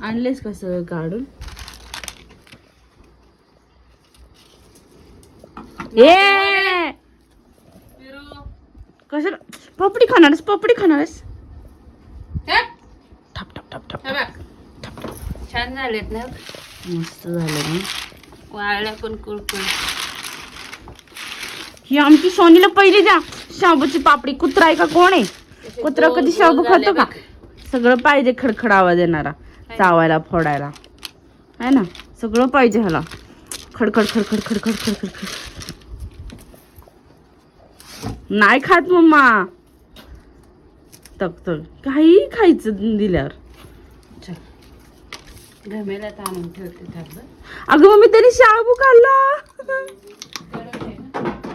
आणलेस का सगळं काढून? ए कशाला पपडी खाणारस? पपडी खाणारस? ठप ठप ठप ठप ठप ठप. छान झालेत ना, मस्त झालं ना. वाळल्या पण कुरकुर. ही आमची सोनीला पहिली द्या शाबूची पापडी. कुत्रा आहे का कोण आहे? कुत्रा कधी शाबू खातो का? सगळं पाहिजे, खडखड आवाज येणारा, चावायला फोडायला है ना, सगळं पाहिजे ह्याला. खडखड खडखड खडखड खडखड खड. नाही खात मम्मा. तक तक काही खायचं दिल्यावर. घमेला ताणून ठेवते थांब. अगं मम्मी त्याने शाबू खाल्ला.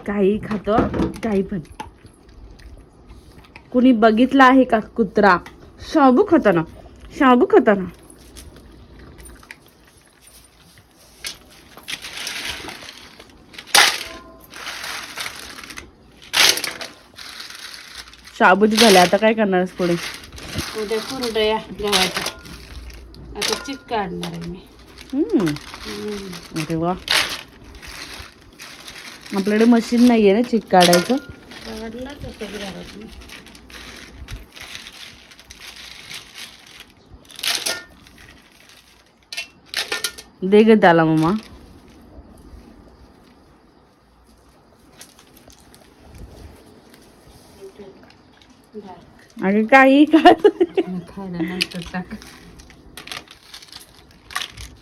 काही खातो, काही पण. कुणी बघितलं आहे का कुत्रा शाबू खाताना? शाबू खाताना शाबूची झाले. आता काय करणार पुढे? उद्या कुरडया गव्हाच्या. आता चिक काढणार आहे मी. अरे वा. आपल्याकडे मशीन नाहीये ना चिक काढायचं. काढलाच होतं घरात मी. दे ग त्याला मम्मा. अगं काही काय खायला नंतर टाक.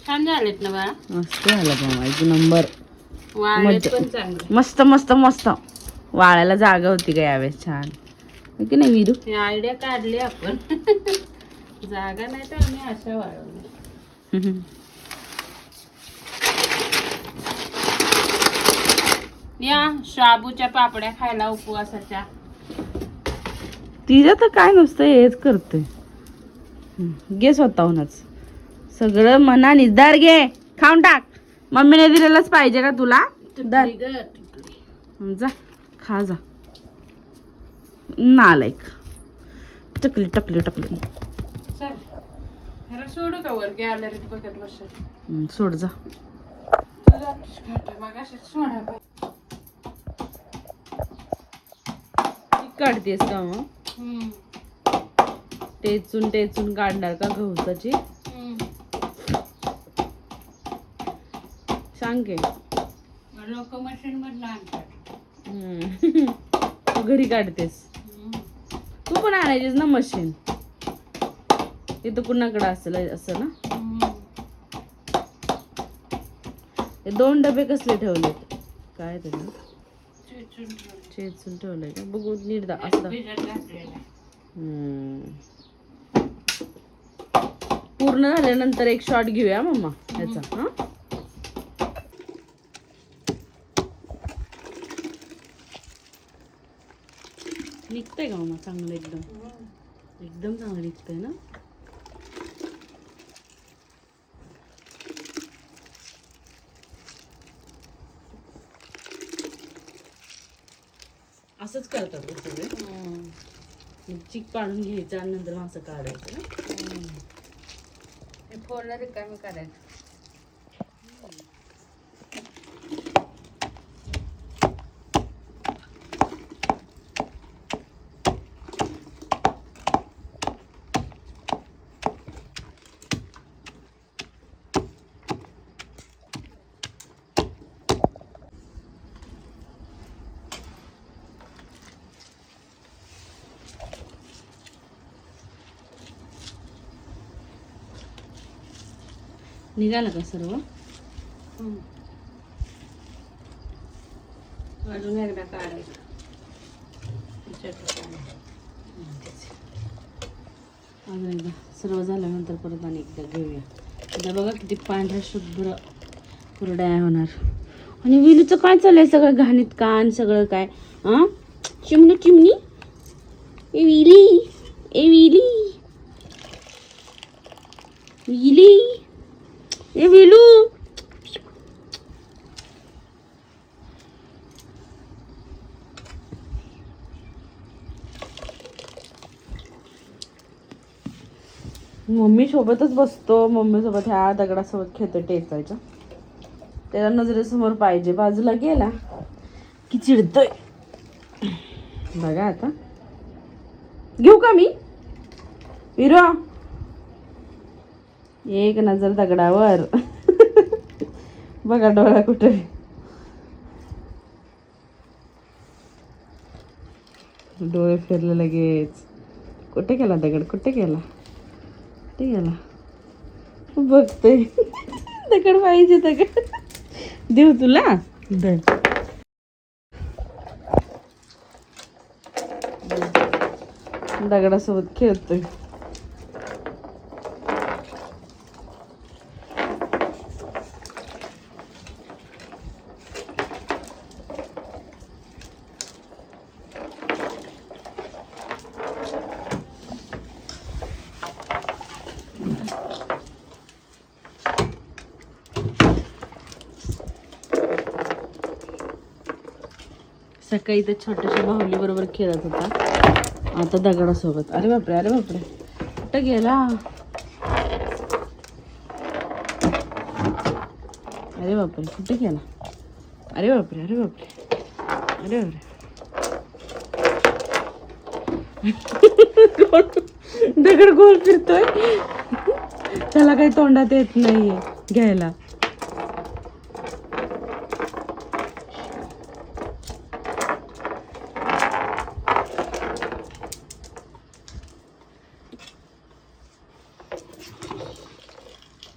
छान झालेत ना बाळा. मस्त झालं मम्मा, एक नंबर. वाळलेत पण चांगले. मस्त मस्त मस्त. वाळायला जागा होती का यावेळेस? छान हो की नाही विरू? ही आयडिया काढली आपण. जागा नाही तर आम्ही अशा वाळवल्या. या शाबूच्या पापड्या खायला उपवासाच्या. तिला तर काय नसतं, हेच करते. घे स्वतःहूनच सगळं मनाने. दर घे, खाऊन टाक. मम्मीने दिलेलंच पाहिजे का तुला? दर जा, खा जा. नालायक. टकली टकली टकली. चल ह्याला सोडू का वर गॅलरीत बघत बसेल? सोड जा. काढतेस का मग? टेचून टेचून काढणार का गवताची? सांग की. लोक मशीन मधून आणतात. तू घरी काढतेस? तू पण आणायचीस ना मशीन. तिथं कुणाकडे असेल असं ना. हे 2 डबे कसले ठेवलेत? काय ते चेचून ठेवलंय का? बघू नीट दा असं. पूर्ण झाल्यानंतर एक शॉट घेऊया मम्मा याचा. हा निघतंय का मम्मा? चांगलं एकदम एकदम चांगलं निघतंय ना. असंच करतात सगळे. चिक काढून घ्यायचं आणि नंतर असं काढायचं ना. हे फोडलं रिकामी करायचं. निघालं का सर्व? अजून एकदा काढायचं. अजून एकदा सर्व झाल्यानंतर परत आणि एकदा घेऊया. आता बघा किती पांढऱ्या शुभ्र कुरड्या होणार. आणि विलूचं काय चाललंय? सगळं घाणीत कान सगळं काय. हा चिमणी चिमणी. ए विली, ए विली, विली, ए विलू. मम्मी सोबतच बसतो, मम्मी सोबत ह्या दगडासोबत खेळतो टेचायच्या. त्याला नजरेसमोर पाहिजे, बाजूला गेला की चिडतोय. बघा आता घेऊ का मी विरो, एक नजर दगडावर. बघा डोळा कुठे. डोळे फिरले लगेच. कुठे गेला दगड, कुठे गेला, कुठे गेला बघते. दगड पाहिजे, दगड देऊ तुला. दगडासोबत खेळतोय. सकाळी तर छोट्याशा बाहुली बरोबर खेळत होता, आता दगडासोबत. अरे बापरे, अरे बापरे, कुठं गेला. अरे बापरे, कुठे गेला. अरे बापरे, अरे बापरे, अरे बापरे. दगड गोल फिरतोय, त्याला काही तोंडात येत नाहीये घ्यायला.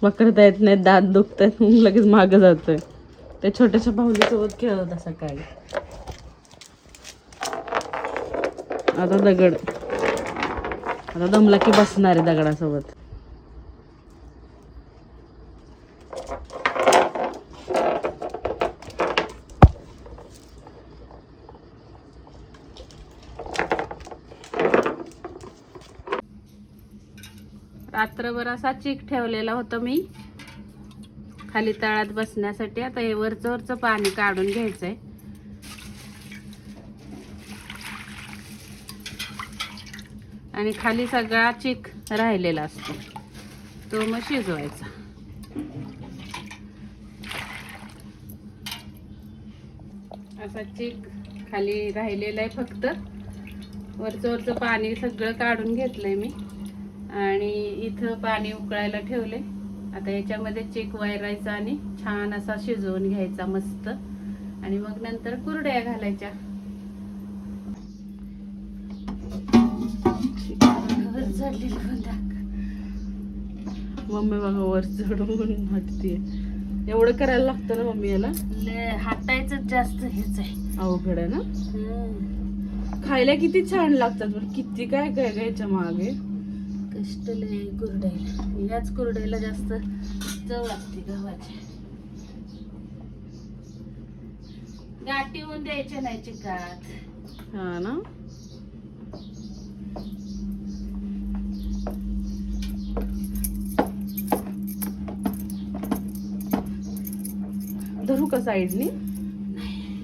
पकडता येत नाही, दात दुखतात, लगेच मागं जातोय. त्या छोट्याशा बाहुलीसोबत खेळत होता सकाळी. आता दगड, आता दमला की बसणार आहे दगडासोबत. रात्रभर असा चीक ठेवलेला होता मी खाली तळात बसण्यासाठी. आता हे वरचं पाणी काढून घ्यायचंय. आणि खाली सगळा चीक राहिलेला असतो, तो मग शिजवायचा. असा चीक खाली राहिलेला आहे, फक्त वरचं पाणी सगळं काढून घेतलंय मी. आणि इथं पाणी उकळायला ठेवले. आता याच्यामध्ये चीक वायरायचा आणि छान असा शिजवून घ्यायचा मस्त. आणि मग नंतर कुरड्या घालायच्या. मम्मी बघा वर चढवून हटते. एवढं करायला लागतं ना मम्मी याला. हातायचं जास्त हेच आहे, अवघड आहे ना. खायला किती छान लागतात, पण किती काय काय घ्यायच्या मागे कष्ट लय कुरड्याला. याच कुरड्याला जास्त चव असते गव्हाची. गाठी होऊन द्यायच्या नाही चिकात. हा ना. धरू का साईडनी,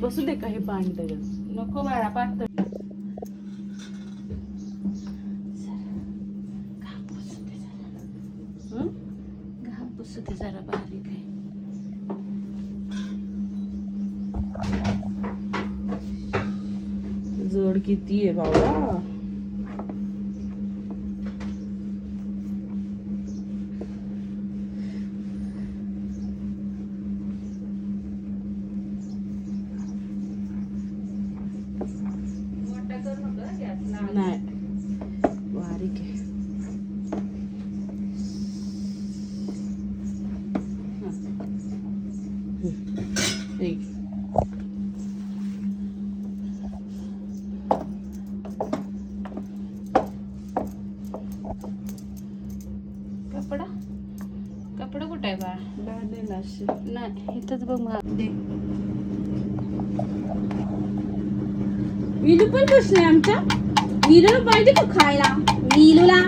बसू दे का हे पाणी त्याच्यात. नको बाळा, पातळ. घाम पुसू दे जरा, बारीक आहे. जड किती आहे बाबा. नाही, बारीक आहे. एक कपडा कपडा कुठे आहे बा. नाही, इथंच बघ. विलू पण बसलाय आमच्या. विलूला पाहिजे का खायला. विलूला,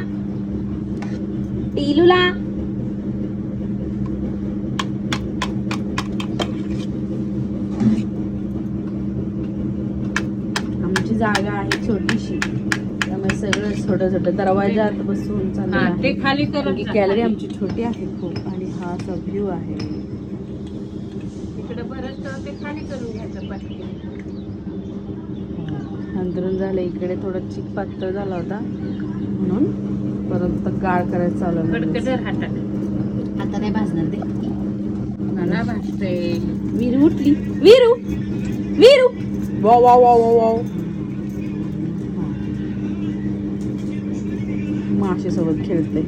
टिलूला. आमची जागा आहे छोटीशी, त्यामुळे सगळं छोटं छोटं दरवाजात बसून हा चाललं ते खाली करत जा. गॅलरी आमची छोटी आहे खूप आणि हा असा व्ह्यू आहे. इकडे बरंच ते खाली करून घ्यायचं पटकी. अंतरून झालं इकडे थोडं चिक पातळ झाला होता म्हणून परत गाळ करायचं चालू आहे. कडकडर हाता आता नाही भाजणार ते. मला भासते. विरू उठली. Viru Viru wow wow wow wow wow. माशी सोबत खेळते.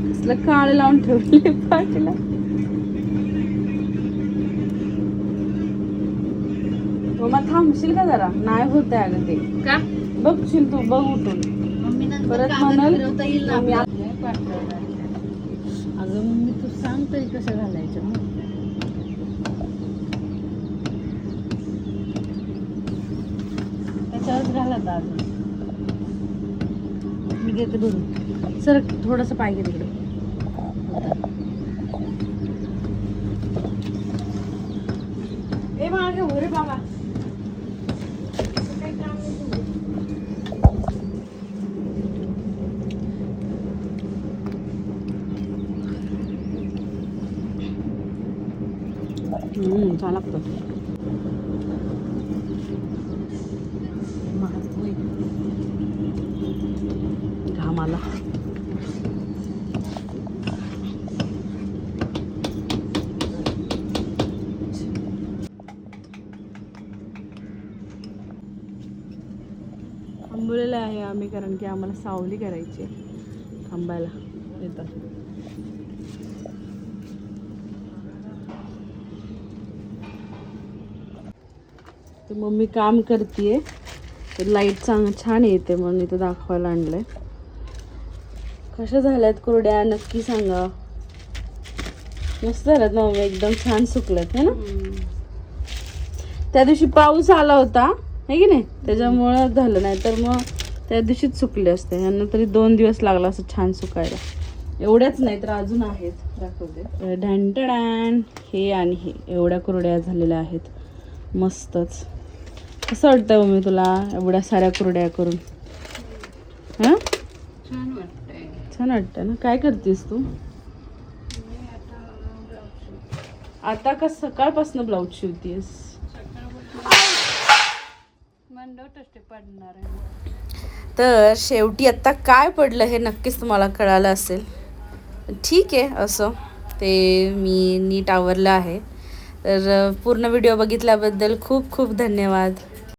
कसलं काळ लावून ठेवले पाठीला. मग थांबशील का जरा. नाही होत आहे अगं ते. का बघशील तू बघ उठून परत म्हणाल मम्मी अगं मम्मी तू सांग तरी कसं घालायचं मग. त्याच्यावरच घालत अजून. मी घेते भरून. सर थोडस पाय घे तिकडे. ए मागे हो रे बाबा. छान लागतं. घाम आला. थांबलेलं आहे आम्ही कारण की आम्हाला सावली करायची आहे. थांबायला येतात. तर मम्मी काम करते. लाईट छान येते म्हणून इथं दाखवायला आणलंय. कशा झाल्यात कुरड्या नक्की सांगा. मस्त झाल्यात ना मम्मी. एकदम छान सुकल्यात है ना. त्या दिवशी पाऊस आला होता है की नाही त्याच्यामुळं झालं. नाही तर मग त्या दिवशीच सुकले असते. यांना तरी 2 दिवस लागला असं छान सुकायला. एवढ्याच नाही तर अजून आहेत दाखवते. ढॅनटडॅन हे आणि हे एवढ्या कुरड्या झालेल्या आहेत. मस्तच. कसं वाटतं मम्मी तुला एवढ्या साऱ्या कुरड्या करून. हां छान वाटतंय. छान वाटतं ना. काय करतेस तू आता? का सकाळपासून ब्लाऊज शिवतेस? पडणार आहे. तर शेवटी आता काय पडलं हे नक्कीच तुम्हाला कळालं असेल. ठीक आहे असं ते मी नीट आवरलं आहे. तर पूर्ण व्हिडिओ बघितल्याबद्दल खूप खूप धन्यवाद.